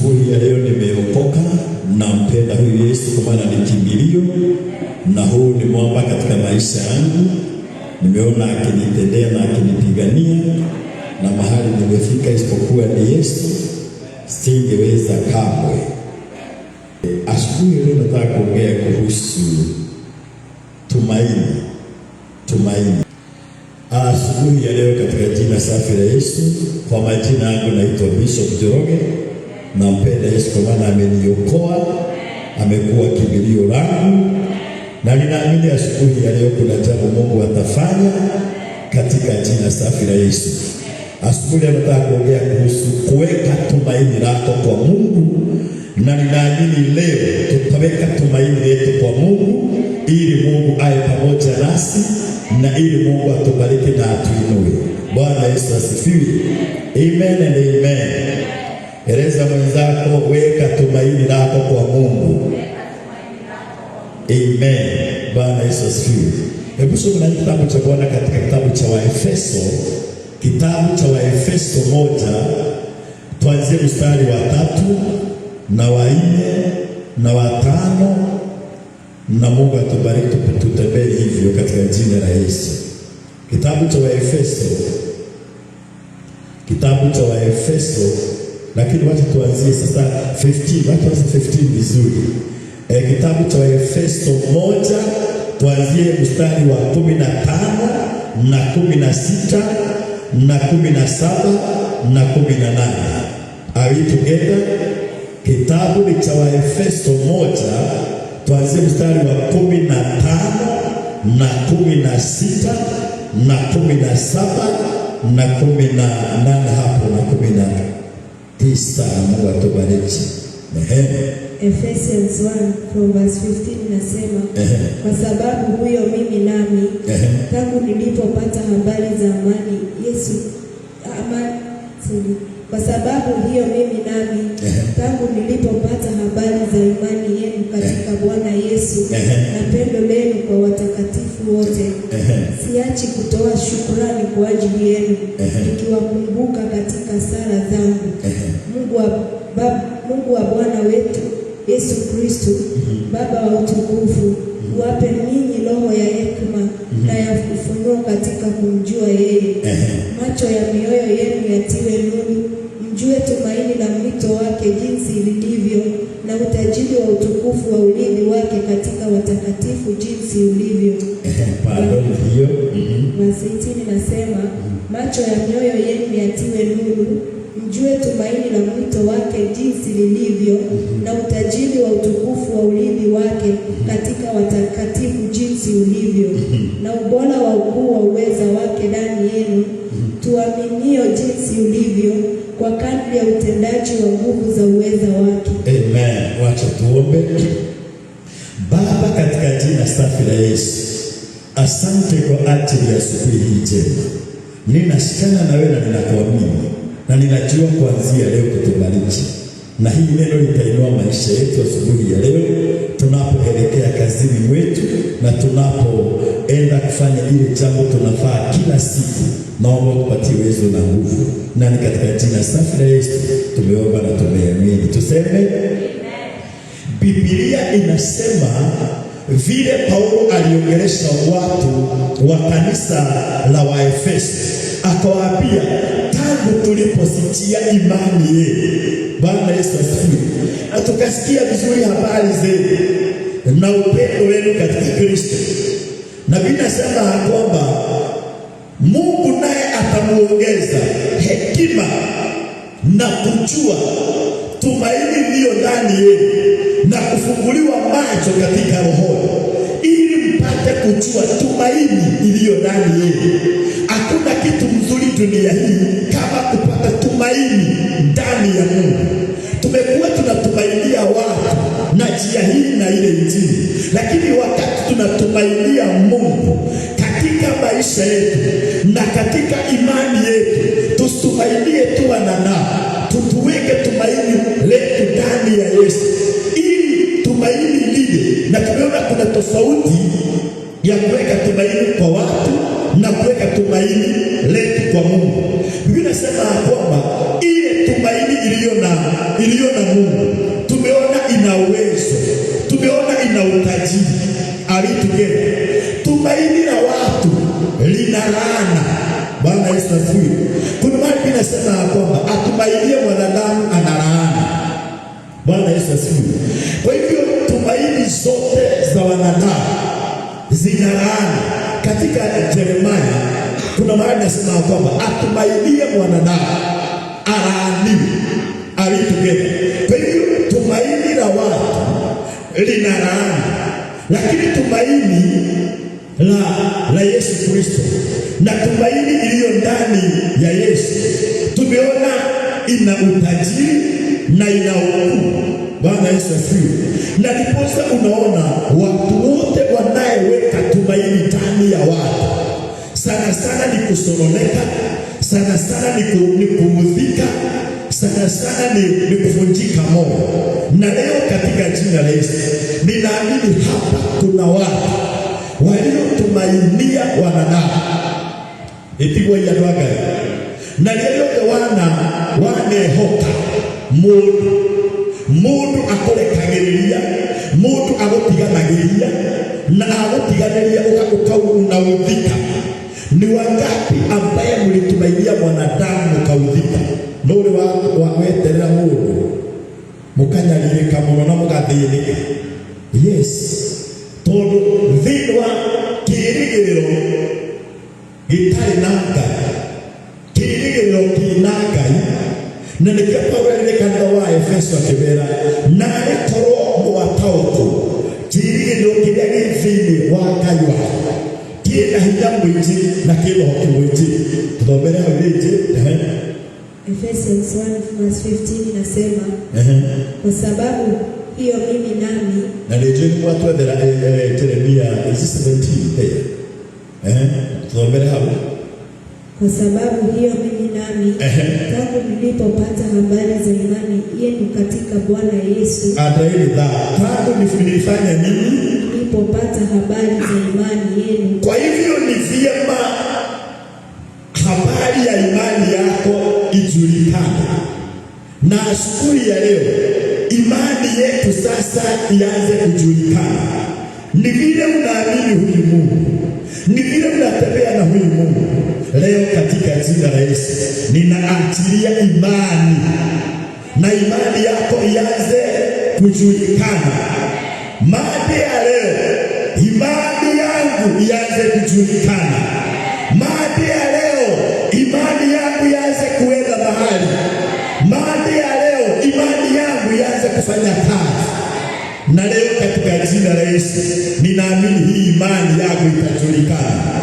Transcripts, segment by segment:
Asubuhi ya leo nimeokoka, nampenda huyu Yesu kwa maana ni kimbilio, na huu ni mwamba katika maisha yangu. Nimeona akinitendea na akinipigania, na mahali nimefika isipokuwa ni Yesu singeweza kamwe. Asubuhi leo nataka kuongea kuhusu tumaini. Asubuhi ya leo katika jina safi la Yesu, kwa majina yangu naitwa Bishop Njoroge. Nampenda Yesu kwa maana ameniokoa, amekuwa kimbilio langu, na ninaamini asubuhi ya leo kuna jambo Mungu atafanya katika jina safi la Yesu. Asubuhi leo nataka kuongea kuhusu kuweka tumaini lako kwa Mungu, na ninaamini leo tutaweka tumaini letu kwa Mungu ili Mungu awe pamoja nasi na ili Mungu atubariki na atuinue. Bwana Yesu asifiwe. Amen and amen. Eleza mwenzako, weka tumaini lako kwa Mungu. Amen. Bwana Yesu asifiwe. Hebu soma kitabu cha Bwana katika kitabu cha Waefeso. Kitabu cha Waefeso 1, tuanzie mstari wa 3 na wa 4 na wa 5, na Mungu atubariki tutembee hivyo katika jina la Yesu. Kitabu cha Waefeso, lakini wacha tuanzie sasa 15, wacha tuanze 15 vizuri. Kitabu cha Waefeso 1 tuanzie mstari wa 15 na 16 na 17 na 18. Are we together? Kitabu cha Waefeso 1 tuanzie mstari wa 15 na 16 na 17 na 18 hapo na 19. Mungu atubariki. Ephesians 1 from verse 15 nasema, kwa sababu huyo mimi nami tangu nilipopata habari za amani Yesu kwa sababu hiyo mimi nami tangu nilipopata habari za imani yenu katika Bwana Yesu na pendo lenu kwa watakatifu wote, siachi kutoa shukrani kwa ajili yenu, nikiwakumbuka katika sala zangu. Mungu wa Bwana wetu Yesu Kristo, Baba wa utukufu, wape ninyi roho ya hekima na ya ufunuo katika kumjua yeye. Macho ya mioyo yenu yatiwe nuru, mjue tumaini la mwito wake jinsi lilivyo, na utajiri wa utukufu wa ulinzi wake katika watakatifu jinsi ulivyo. Verse 18 nasema, macho ya mioyo yenu yatiwe nuru, mjue tumaini la mwito wake jinsi lilivyo, na utajiri wa utukufu wa ulinzi wake katika watakatifu jinsi ulivyo, na ubora wa ukuu wa uweza wake ndani yenu, tuaminio jinsi ulivyo, kwa kadri ya utendaji wa nguvu za uweza wake. Amen. Wacha tuombe. Baba, katika jina safi la Yesu, asante kwa ajili ya asubuhi hii njema. Ninashikana na wewe na ninakuamini, na ninajua kuanzia leo kutubariki, na hii neno litainua maisha yetu asubuhi ya leo tunapoelekea kazini mwetu na tunapoenda kufanya ile jambo tunafaa kila siku. Naomba tupatie uwezo na nguvu, na ni katika jina safi la Yesu tumeomba na tumeamini. Tuseme amen. Biblia inasema vile Paulo aliongelesha watu wa kanisa la Waefeso, akawaambia tangu tuliposikia imani yenu. Bwana Yesu asifiwe. Na tukasikia vizuri habari zenu na upendo wenu katika Kristo, na Biblia inasema kwamba Mungu naye atamuongeza hekima na kujua tumaini iliyo ndani yenu, na kufunguliwa macho katika roho, ili mpate kujua tumaini iliyo ndani yenu. Hakuna kitu mzuri dunia hii kama kupata tumaini ndani ya Mungu. Tumekuwa tunatumainia watu na njia hii na ile injili, lakini wakati tunatumainia Mungu katika maisha yetu na katika imani yetu, tusitumainie tu wanadamu, tutuweke tumaini letu ndani ya Yesu, ili tumaini lile. Na tumeona kuna tofauti ya kuweka tumaini kwa watu na kuweka tumaini letu kwa Mungu. Biblia inasema kwamba ile tumaini iliyo na Mungu tumeona ina uwezo, tumeona ina utajiri. Alitugeni tumaini la watu lina laana. Bwana Yesu asifiwe. Kuna mahali inasema kwamba atumainie mwanadamu ana laana. Bwana Yesu asifiwe. Kwa hivyo tumaini zote za wanadamu zina laana. Katika Yeremia kuna mahali inasema kwamba atumainie mwanadamu alaaniwe. Alitugeni. Kwa hivyo tumaini la watu lina laana, lakini tumaini la Yesu Kristo na tumaini iliyo ndani ya Yesu tumeona ina utajiri na ina ukuu. Bwana Yesu asifiwe. Na ndiposa unaona watu wote wanayeweka tumaini ndani ya watu, sana sana ni kusoroneka, sana sana ni kuudhika, sana sana ni kuvunjika moyo. Na leo katika jina la Yesu ninaamini hapa kuna watu waliotumainia wanadamu ipigwa ya dwaga na leo wanehoka mundu akorekagiriria, mundu agotiganagiriria na agotiganiriria ukaudhika. Ni wangapi ambaye mlitumainia mwanadamu ukaudhika? Nuri weterera mundu mukanyalirika muno na mugathirika. Yes, tondu thini wa kirigiriro gitari na Ngai, kirigiriro kina Ngai. Na nikio Paulo kanitha wa Efeso akibera na ikorwo mwataũku kirigiriro kiria gi thini wa Ngai wa kina hinya mwingi na kina hoki mwingi. Tuthomere hau rĩngĩ Ephesians 1:15 inasema kwa sababu hiyo mimi nami. Na rĩngĩ mwatwethera Yeremia 17 tuthomere hau. Kwa sababu hiyo mimi nami tangu nilipopata habari za imani yenu katika Bwana Yesu. Tangu nilifanya nini? Nilipopata habari za imani yenu. Kwa hivyo ni vyema habari ya imani yako ijulikane. Na asubuhi ya leo imani yetu sasa ianze kujulikana. Ni vile unaamini huyu Mungu, ni vile unatembea na huyu Mungu. Leo katika jina la Yesu ninaachilia imani, na imani yako ianze kujulikana. Maana ya leo imani yangu ianze kujulikana. Maana ya leo imani yangu ianze kuenda mahali. Maana ya leo imani yangu ianze kufanya kazi. Na leo katika jina la Yesu ninaamini hii imani yako itajulikana.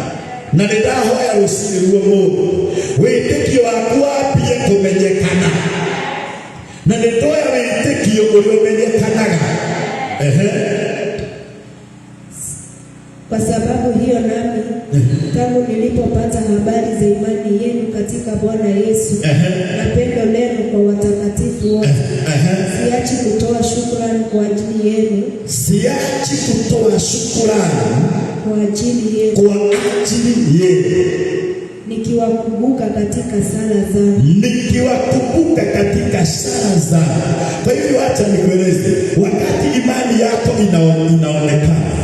Na nitahoya rucini ruo mundu witikio waku wambie kumenyekana. Na nitoya witikio uria umenyekanaga. Kwa sababu hiyo nami tangu nilipopata habari za imani yenu katika Bwana Yesu na pendo lenu kwa watakatifu wote, siachi kutoa shukrani kwa ajili yenu. Siachi kutoa shukrani kwa ajili yenu. Kwa ajili yenu. Nikiwakumbuka katika sala zangu. Nikiwakumbuka katika sala zangu. Kwa hivyo acha nikueleze, wakati imani yako inaonekana,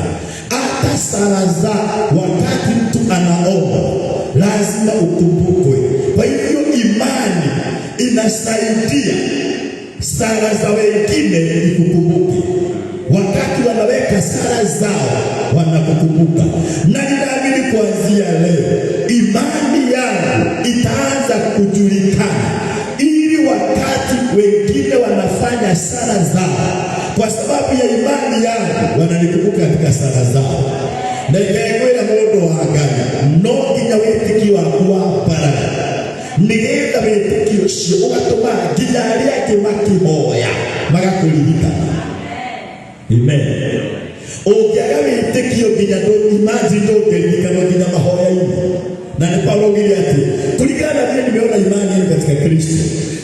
hata sala za wakati mtu anaomba lazima ukumbukwe. Kwa hivyo imani inasaidia sala za wengine ikukumbuke. Wakati wanaweka sala zao wanakukumbuka. Na ninaamini kuanzia leo imani yangu itaanza kujulikana, ili wakati wengine wanafanya sala zao, kwa sababu ya imani yangu wananikumbuka katika sala zao. Na ikaekwela mundu wa Ngai no nginya witikio waku wambaraga, nigetha witikio ucio ugatuma nginya aria angi makihoya magakuririkana. Amen. Ungiaga witikio nginya imagine ndũngĩririkana nginya mahoya-inĩ. Na ni Paulo ngili ati kulingana na vile nimeona imani yangu katika Kristo,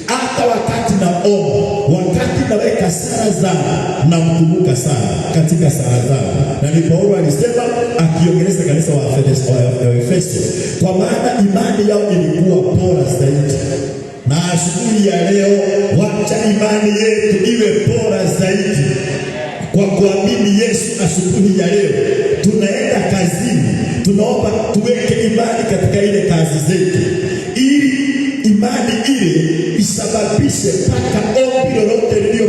hata wakati naomba, wakati naweka sala zangu namkumbuka sana katika sala zangu. Na ni Paulo alisema akiongeleza kanisa wa Efeso, kwa maana imani yao ilikuwa bora zaidi. Na asubuhi ya leo, wacha imani yetu iwe bora zaidi kwa kuamini Yesu. Asubuhi ya leo tunaenda kazini, tunaomba tuweke imani katika ile kazi zetu, ili imani ile isababishe mpaka ombi lolote lilio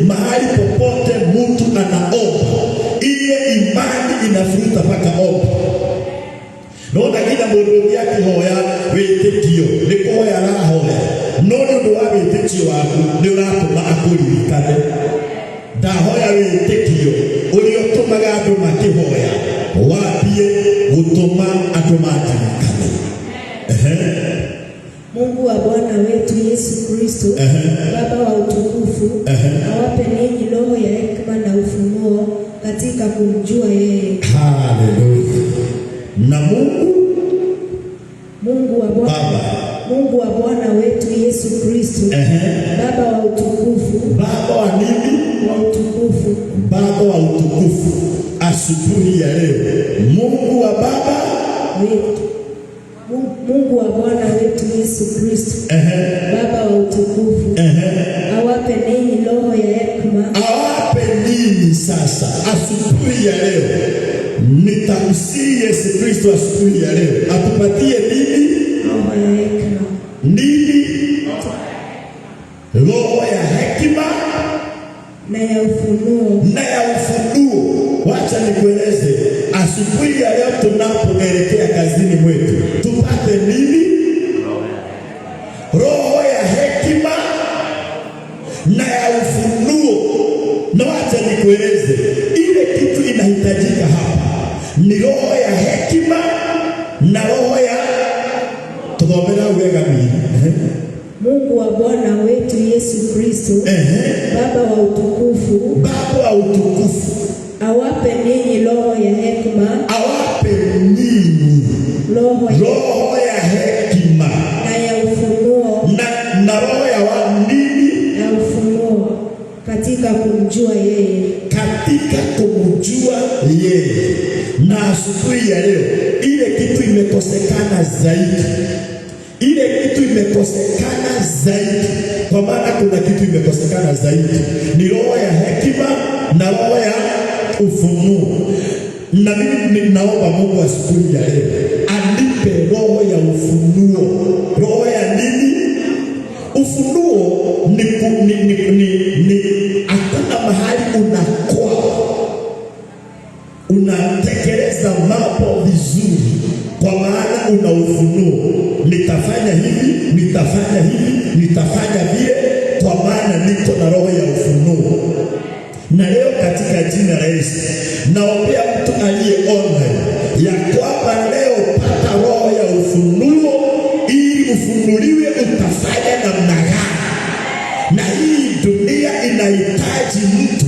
mahali popote mtu anaomba, ile imani inafuruta mpaka ombi. Naona kila mundu akihoya witikio ni kuhoya arahoya, no ni undu wa witikio waku ni uratuma akuririkane. Ndahoya witikio uria utumaga andu makihoya wambie gutuma andu matirikane. Mungu wa Bwana wetu Yesu Kristo, Baba wa utukufu, awape ninyi roho ya hekima na ufunuo katika kumjua yeye. Haleluya. Na Mungu wa Bwana wetu Yesu Kristo, Baba wa utukufu, Baba wa nini? Wa utukufu, Baba wa utukufu. Asubuhi ya leo, Mungu wa Baba wetu, Mungu wa Bwana wetu Yesu Kristo, Baba wa utukufu, awape ninyi roho ya hekima. Awape nini sasa? Asubuhi ya leo nitamsihi Yesu Kristo, asubuhi ya leo atupatie nini? Roho ya hekima. Nini? Roho ya hekima na ya ufunuo. Na ya ufunuo. Wacha nikueleze, asubuhi ya leo tunapoelekea kazini mwetu tupate nini? Roho ya hekima na ya ufunuo. Na wacha nikueleze, ile kitu inahitajika hapa ni roho ya hekima na roho ya tuthomera wega mimi. Mungu wa Bwana wetu Yesu Kristo, Baba wa utukufu, Baba wa utukufu, awape ninyi roho ya hekima. Awape ninyi roho ya hekima na ya ufunuo. Na roho ya nini? Ya ufunuo katika kumjua yeye. Katika kumjua yeye. Na asubuhi ya leo ile kitu imekosekana zaidi. Ile kitu imekosekana zaidi. Kwa maana kuna kitu imekosekana zaidi. Ni roho ya hekima na roho ya ufunuo. Na mimi ninaomba Mungu asubuhi ya leo anipe roho ya ufunuo. Roho ya nini? Ufunuo ni hakuna mahali unatekeleza mambo vizuri, kwa maana una ufunuo. Nitafanya hivi, nitafanya hivi, nitafanya vile, kwa maana niko na roho ya ufunuo. Na leo katika jina la Yesu naombea mtu aliye online ya kwamba leo pata roho ya ufunuo, ili ufunuliwe utafanya namna gani. Na hii dunia inahitaji mtu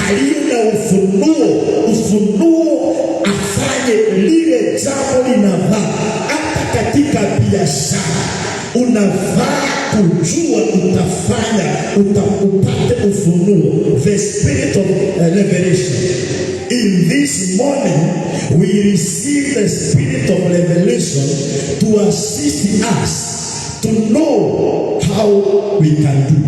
aliye na ufunuo. Ufunuo afanye lile jambo linafaa. Hata katika biashara unafaa kujua utafanya, upate ufunuo. The spirit of revelation. In this morning we receive the spirit of revelation to assist us to know how we can do.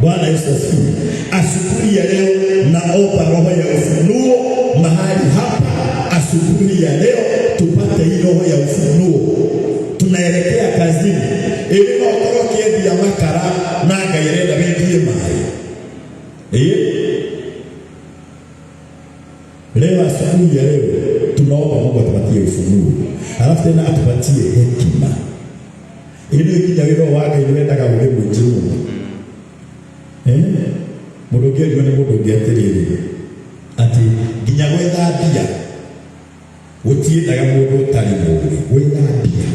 Bwana Yesu asifiwe. Asubuhi ya leo naomba roho ya ufunuo mahali hapa. Asubuhi ya leo tupate hii roho ya ufunuo. Tunaelekea kazini. Ili okoroke ya makara na gairenda wendie mahali. Leo asubuhi ya leo tunaomba Mungu atupatie ufunuo. Alafu tena atupatie hekima. Ili ikija wiro wake iwendaga ule mjini. Mudoge ni mudoge atiriri. Ati ginya gwethambia. Utie daga mundu tari mugi. Gwethambia.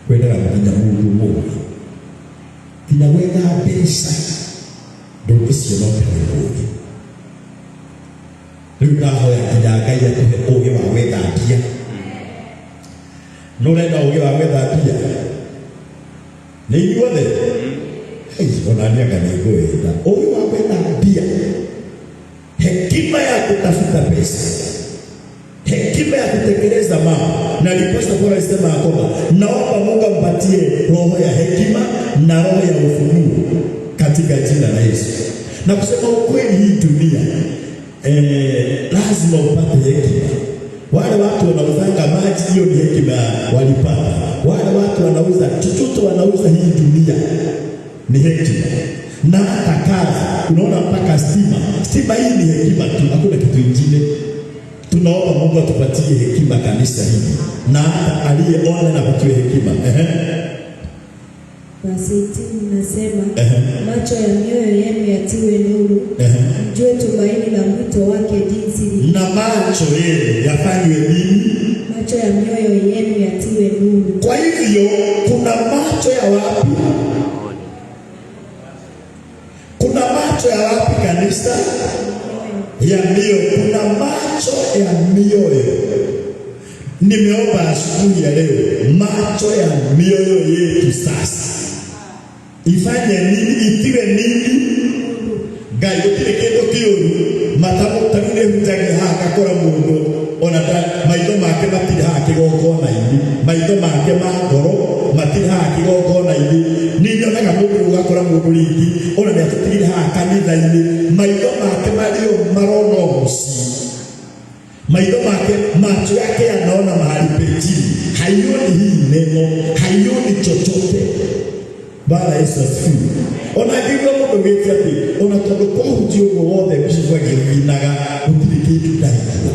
Wendaga ginya mundu mugi. Ginya gwethambia. Ndugicio no tari mugi. Riu ndahoya ginya Ngai atuhe ugi wa gwethambia. Nurenda ugi wa gwethambia. Ni inyuothe ona niaga ni gwetha ugi wa gwetha dunia, hekima ya kutafuta pesa, hekima ya kutekeleza mambo. Na ndiposa Paulo alisema kwamba naomba Mungu ampatie roho ya hekima na roho ya ufunuo katika jina la Yesu. Na kusema ukweli, hii dunia lazima upate hekima. Wale watu wanauzanga maji, hiyo ni hekima walipata. Wale watu wanauza chochote, wanauza hii dunia, ni hekima. Na hata kazi, unaona mpaka stima hii ni hekima tu, hakuna kitu kingine. Tunaomba Mungu atupatie hekima kanisa hili, na hata aliyeona na kutupa hekima. Basi nasema macho ya mioyo yenu yatiwe nuru, mjue tumaini la mwito wake jinsi lilivyo. Na macho yenu yafanywe nini? Macho ya mioyo yenu yatiwe nuru. Kwa hivyo kuna macho ya wapi? Kuna macho ya wapi kanisa? Ya mioyo. Kuna macho ya mioyo. Nimeomba asubuhi ya leo, macho ya mioyo yetu sasa ifanye nini? Itiwe nini? Gayo kile kitu kiuru matamo tagine mjage haka kora mundu onata maito make matiri haki gokona ibi maito make magoro matiri haki gokona ibi ninyo naga mundu ugakora mundu ringi ona ni atutiri haka kanitha ibi maito make mario marono musi maito make macho yake yanaona mahali pekee, haioni hii neno, haioni chochote. Bwana Yesu asifiwe. Ona givyo mundu witi ati ona tondu kwa hujio wothe bishwa givinaga utiri kindu daigua,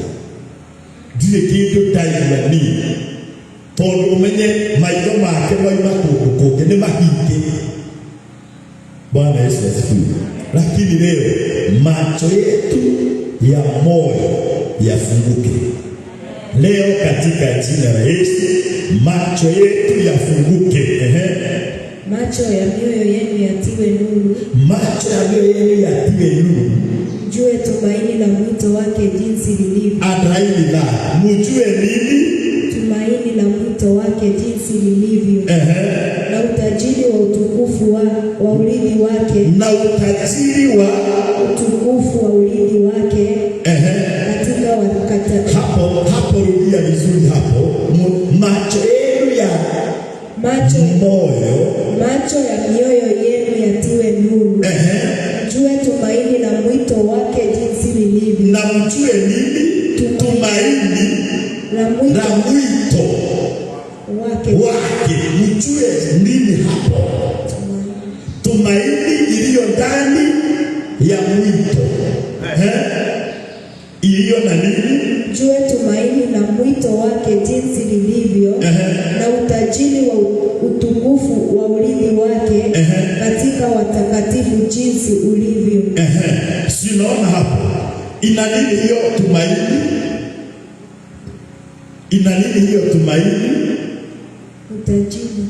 ndire kindu daigua ni tondu umenye maitho make moima kundu kungi ni mahinge. Bwana Yesu asifiwe. Lakini leo macho yetu ya moyo yafunguke leo katika jina la Yesu. Macho yetu yafunguke. Macho ya mioyo yenu yatiwe nuru. Macho ya mioyo yenu yatiwe nuru. Mjue tumaini la mwito wake jinsi lilivyo. Adraini la mjue nini? Tumaini la mwito wake jinsi lilivyo. Na utajiri wa utukufu wa urithi wake. Na utajiri wa utukufu wa urithi wake. Katika wakati. Hapo rudia vizuri hapo. Macho yenu ya macho ya mioyo yenu yatiwe nuru. Mjue tumaini la mwito wake jinsi lilivyo. Na mjue nini? Tumaini la mwito wake. Mjue nini hapo? Tumaini iliyo ndani ya mwito. Iliyo na nini? Mjue tumaini la mwito wake jinsi lilivyo. Na utajiri wa utukufu wa urithi wake katika watakatifu jinsi ulivyo. Sinaona hapo. Ina nini hiyo tumaini? Ina nini hiyo tumaini? Utajiri.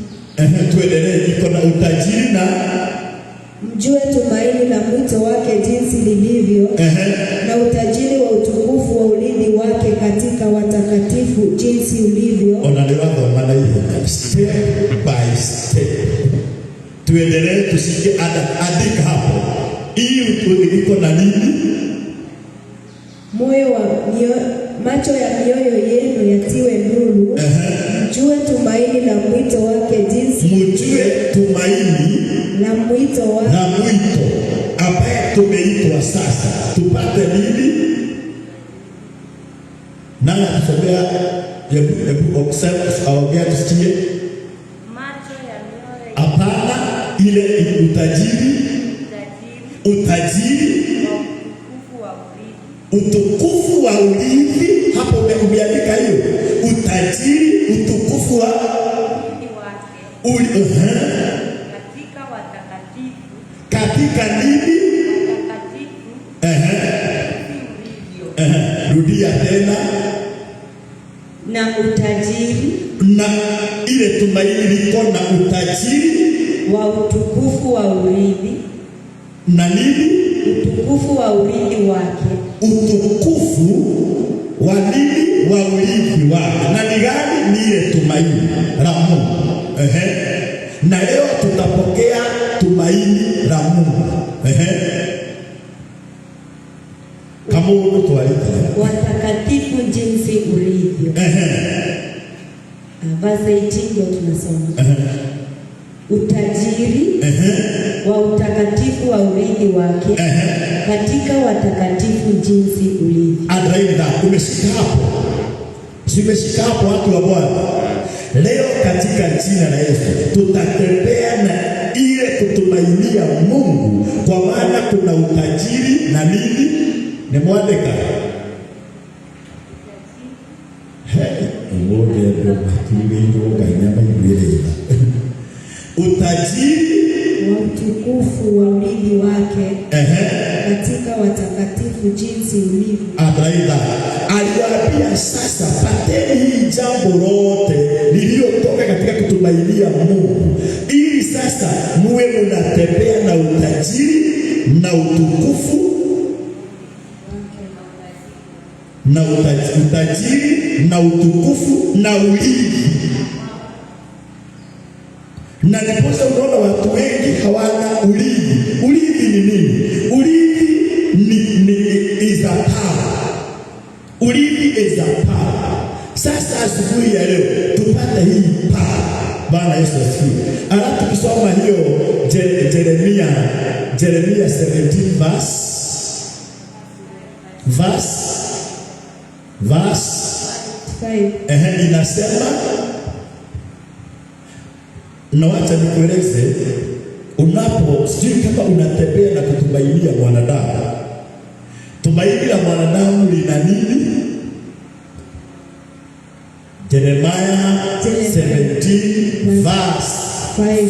Tuendelee. Iko na utajiri na mjue tumaini la mwito wake jinsi lilivyo. Na utajiri wa utukufu wa urithi wake katika watakatifu jinsi ulivyo. Onalewa maana hiyo step by step. Tuendelee tusije andika hapo. Hii iko na nini? Macho ya mioyo yenu yatiwe nuru. Mjue tumaini la mwito wake jinsi. Mjue tumaini la mwito wake. Na mwito ambaye tumeitwa sasa tupate nini? Nani atusomea hebu aongea tusikie. Macho ya mioyo. Hapana, ile utajiri utukufu wa urithi. Hapo umeandika hiyo utajiri utukufu wa urithi wake katika watakatifu. Katika nini? Rudia tena. Na utajiri. Na ile tumaini liko na utajiri wa utukufu wa urithi. Na nini? Utukufu wa urithi wake. Utukufu wa nini? Wa urithi wake. Na ni gani? Ni ile tumaini la Mungu. Na leo tutapokea tumaini la Mungu. Mungu tualika watakatifu jinsi ulivyo. Verse 18 ndio tunasoma. Utajiri wa utakatifu wa urithi wake katika watakatifu jinsi ulivyo. Adraida, umeshika hapo. Umeshika hapo watu wa Bwana. Leo katika jina la Yesu tutatembea na ile kutumainia Mungu, kwa maana kuna utajiri na nini? Ni mwandeka. Utajiri wa utukufu wa urithi wake katika watakatifu jinsi ulivyo. Abraida aliwaambia sasa, pateni hii jambo lote lililotoka katika kutumainia Mungu, ili sasa muwe mnatembea na utajiri na utukufu na utajiri na utukufu na urithi. Na ndiposa unaona watu wengi hawana urithi. Urithi ni nini? Urithi is a power. Urithi is a power. Sasa asubuhi ya leo tupate hii power. Bwana Yesu asifiwe. Alafu tukisoma hiyo Jeremia 17 verse 5. Inasema, na wacha nikueleze, sijui kama unatembea na kutumainia mwanadamu. Tumaini la mwanadamu lina nini? Jeremiah 17 verse 5.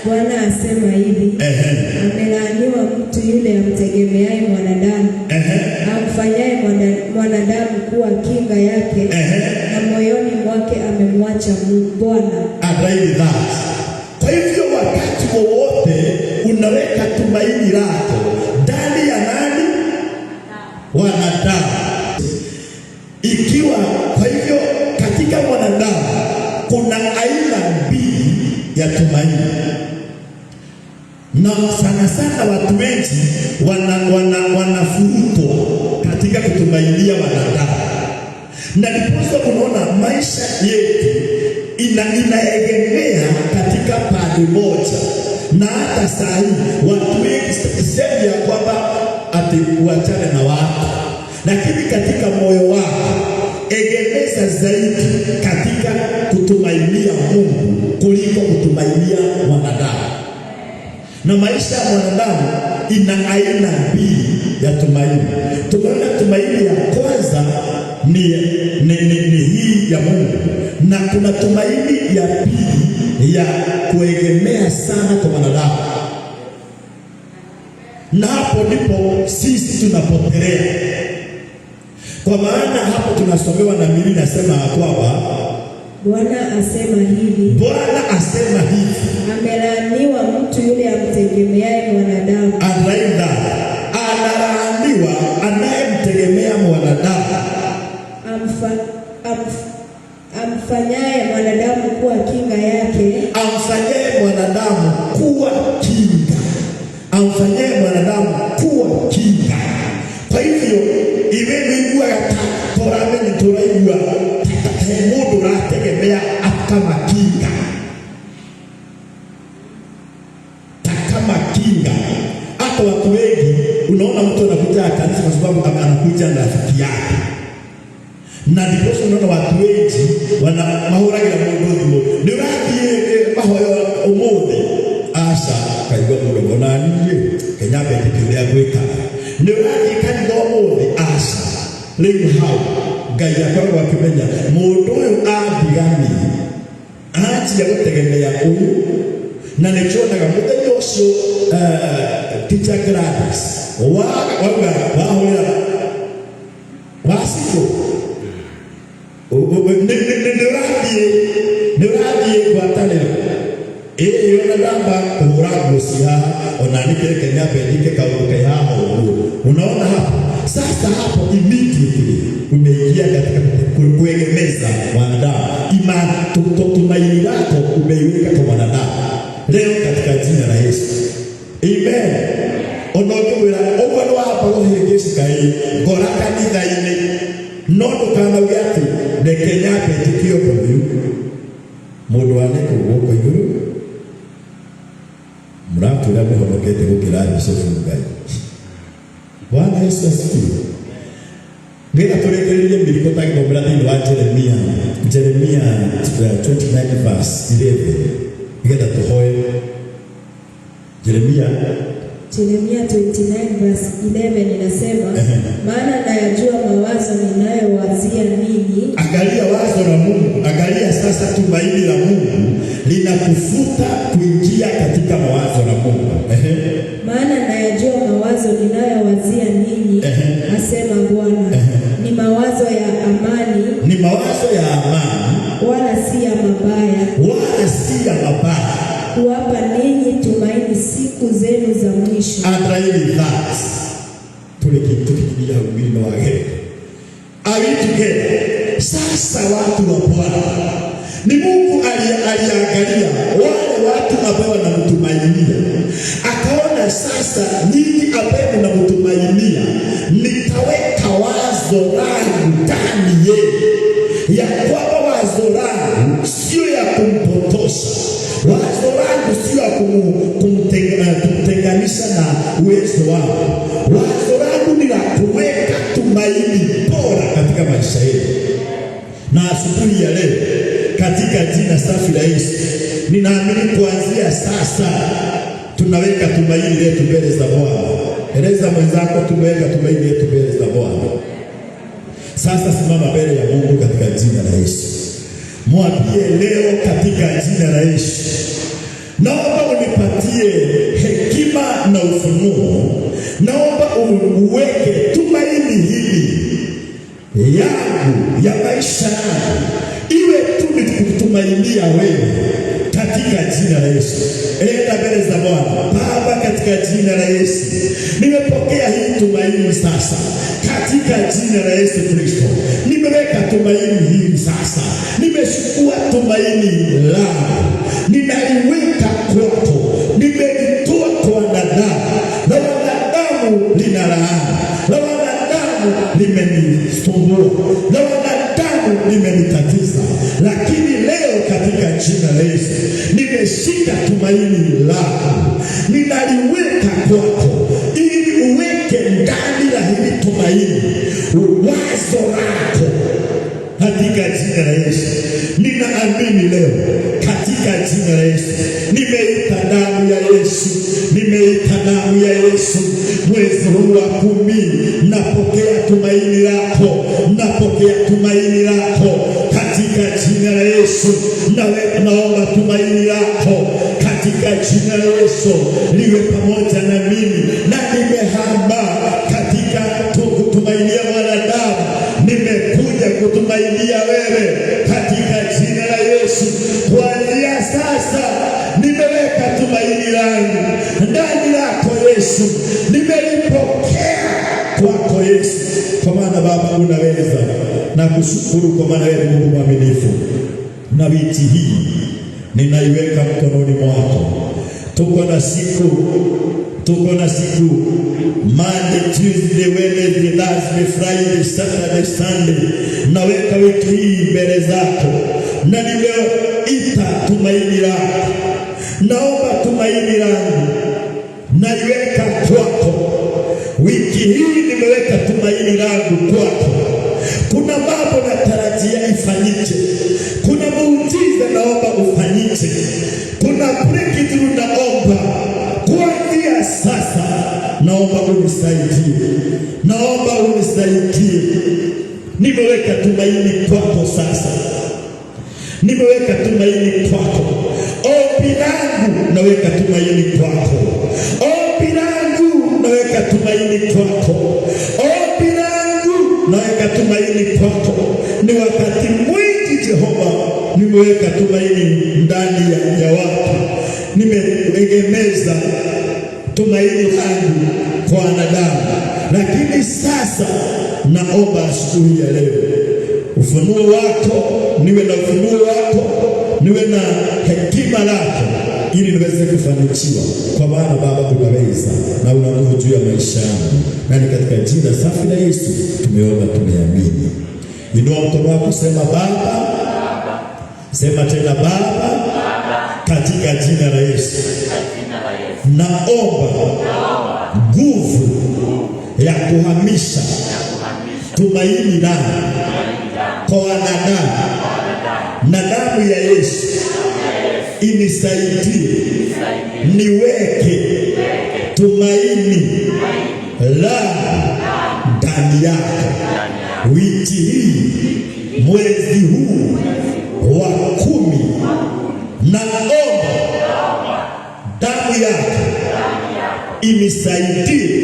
Bwana asema hivi, amelaaniwa mtu yule amtegemeaye mwanadamu, amfanyaye mwanadamu kuwa kinga yake, na moyoni mwake amemwacha Bwana. Kwa hivyo wakati wowote unaweka tumaini lako ndani ya nani? Wanadamu. Kwa hivyo katika mwanadamu kuna aina mbili ya tumaini. Na sana watu wengi wanafurutwa katika kutumainia wanadamu. Na ndiposa unaona maisha yetu inaegemea katika pande moja. Na hata saa hii watu wengi sema ya kwamba ati uachane na watu, lakini katika moyo wako egemeza zaidi katika kutumainia Mungu kuliko kutumainia wanadamu. Na maisha ya mwanadamu ina aina mbili ya tumaini. Tumeona tumaini ya kwanza ni hii ya Mungu, na kuna tumaini ya pili ya kuegemea sana kwa wanadamu. Na hapo ndipo sisi tunapotelea. Kwa maana hapo tunasomewa na Biblia inasema kwamba Bwana asema hivi, amelaaniwa mtu yule amtegemeaye mwanadamu. Analaaniwa anayemtegemea mwanadamu, amfanyaye mwanadamu kuwa kinga yake, amfanyaye mwanadamu kuwa kinga. Kwa hivyo imeigua toraigua mundu rategemea kama kinga. Hata watu wengi unaona mtu anakuja kanisa kwa sababu anakuja na rafiki yake. Na ndipo unaona watu wengi mahuragira mundu thimo ni rathie mahoyo umuthi asa kaigwa mundu na niye Kenya bete kiria gwika ni rathie kanitha umuthi asa riu hau Ngai akoragwo akimenya mundu uyu athigani anjia gutegemea uyu. Na nĩkĩonaga mũthenya ũcio Teacher Gladys wahũrĩra wacikũ nĩũrathiĩ ngwatanĩro ĩyo na ndamba kũhũra nguo cia haha, ona nĩkĩreke nyambe ndike kaũndũ ke haha ũguo. Unaona hapo sasa, hapo immediately umeingia katika kuegemeza wanadamu. Tumaini lako umeiweka kwa wanadamu leo katika jina la Yesu. Amen. Onokewera ogwa no hapa roho yesu Ngai ngora kanitha-inĩ no ndũkanauge atĩ reke nyambe njĩke ũndũ ũyũ. Mũndũ wanĩkwo guoko igũrũ mũratwĩra mũhonokete gũkĩra Jusufu Ngai. Bwana Yesu asifiwe. Nĩgetha tũrĩkĩrĩrie mĩriko ta gĩthomera thĩinĩ wa Jeremia 29 verse 11 nĩgetha tũhoe. Jeremia 29 verse 11 inasema, maana nayajua mawazo ninayowazia ninyi. Angalia wazo la Mungu, angalia sasa tumaini la Mungu linakufuta kuingia katika mawazo la Mungu. Maana nayajua mawazo ninayowazia ninyi, asema Bwana, ni mawazo ya amani, ni mawazo ya amani, wala si ya mabaya, wala si ya mabaya, kuwapa ninyi tumaini siku zenu za mwisho. Angalia that tulikimbia ubiri wa wage awituke. Sasa watu wa Bwana, ni Mungu aliangalia wale watu ambao wanamtumainia, akaona sasa nyinyi ambao mnamtumainia nitaweka wazo langu ndani yenu, ya kwamba wazo langu sio ya kumpotosha, wazo langu sio ya kumtenganisha na uwezo wao. Wazo langu ni la kuweka tumaini bora katika maisha yetu. Na asubuhi ya leo katika jina safi la Yesu, ninaamini kuanzia sasa tunaweka tumaini letu mbele za Bwana. Eleza mwenzako, tumeweka tumaini letu mbele za Bwana. Sasa simama mbele ya Mungu katika jina la Yesu. Mwambie leo katika jina la Yesu, naomba unipatie hekima na ufunuo. Naomba uweke tumaini hili yangu ya maisha yangu iwe tu nikutumainia wewe katika jina la Yesu. Enda mbele za Bwana. Baba, katika jina la Yesu nimepokea hii tumaini sasa katika jina la Yesu Kristo. Nimeweka tumaini hili sasa, nimechukua tumaini langu, ninaliweka kwako, nimelitoa kwa wanadamu, na wanadamu lina laana, na wanadamu limenisumbua, na wanadamu limenitatiza, lakini leo katika jina la Yesu nimeshika tumaini lako, ninaliweka kwako ili uweke ndani la hili tumaini wazo lako katika jina la Yesu. Ninaamini leo katika jina la Yesu, nimeita damu ya Yesu, nimeita damu ya Yesu. Mwezi huu wa 10 napokea tumaini lako, napokea tumaini lako katika jina la Yesu. Naomba tumaini lako katika jina la Yesu liwe pamoja na mimi, na nimehama katika kutumainia wanadamu, nimekuja kutumainia wewe katika jina la Yesu. Kuanzia sasa nimeweka tumaini langu ndani lako Yesu, nimelipokea kwako Yesu, kwa maana Baba unaweza. Na kushukuru kwa maana wewe Mungu mwaminifu, na wiki hii ninaiweka mkononi mwako. Tuko na siku Monday, Tuesday, Wednesday, Thursday, Friday, Saturday, Sunday. Naweka wiki hii mbele zako na nimeita tumaini lako. Naomba tumaini langu naiweka kwako. Wiki hii nimeweka tumaini langu kwako. Kuna mambo natarajia ifanyike, kuna muujiza naomba ufanyike, kuna breakthrough naomba kuanzia sasa. Naomba unisaidie, naomba unisaidie. Nimeweka tumaini kwako sasa, nimeweka tumaini kwako. Ombi langu naweka tumaini kwako, ombi langu naweka tumaini kwako, ombi langu naweka tumaini kwako. Ni wakati mwingi Jehova nimeweka tumaini ndani ya watu, nimeegemeza tumaini langu kwa wanadamu, lakini sasa naomba asubuhi ya leo ufunuo wako, niwe na ufunuo wako, niwe na hekima lako, ili niweze kufanikiwa kwa maana Baba unaweza na una nguvu juu ya maisha yangu, na ni katika jina safi la Yesu tumeomba, tumeamini. Inua mkono wako, sema Baba. Sema tena Baba, katika jina la Yesu naomba nguvu ya kuhamisha tumaini langu kwa wanadamu, na damu ya Yesu inisaidie niweke tumaini langu ndani yako. Wiki hii, mwezi huu wa 10, naomba damu yako inisaidie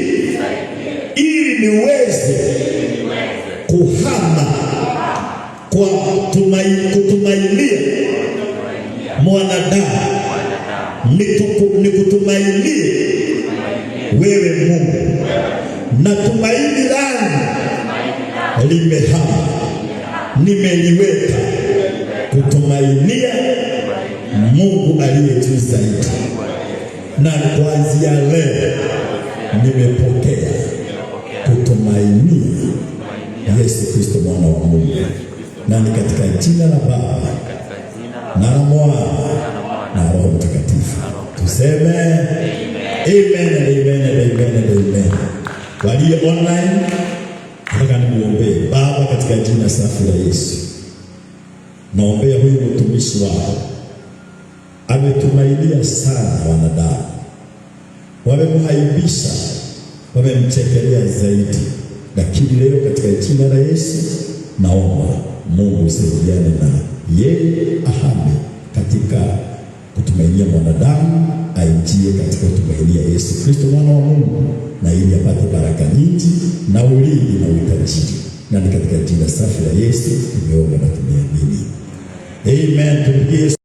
ili niweze kuhama kwa kutumainia mwanadamu, nikutumainie wewe Mungu, na tumaini langu limehama, nimeliweka kutumainia Mungu aliye juu zaidi, na kuanzia leo nimepokea kutumainia Yesu Kristo mwana wa Mungu, na ni katika jina la Baba na la Mwana na Roho Mtakatifu tuseme amen, amen, amen, amen. Walio online, nataka nimuombee. Baba, katika jina safi la Yesu, naombea huyu mtumishi wako, ametumainia sana wanadamu, wamemhaibisha, wamemchekelea zaidi, lakini leo katika jina la Yesu naomba Mungu usaidiane na yeye, ahame katika kutumainia mwanadamu, aingie katika kutumainia Yesu Kristo mwana wa Mungu, na ili apate baraka nyingi na ulinzi na utajiri, na ni katika jina safi la Yesu tumeomba na tumeamini. Amen. Tumpigie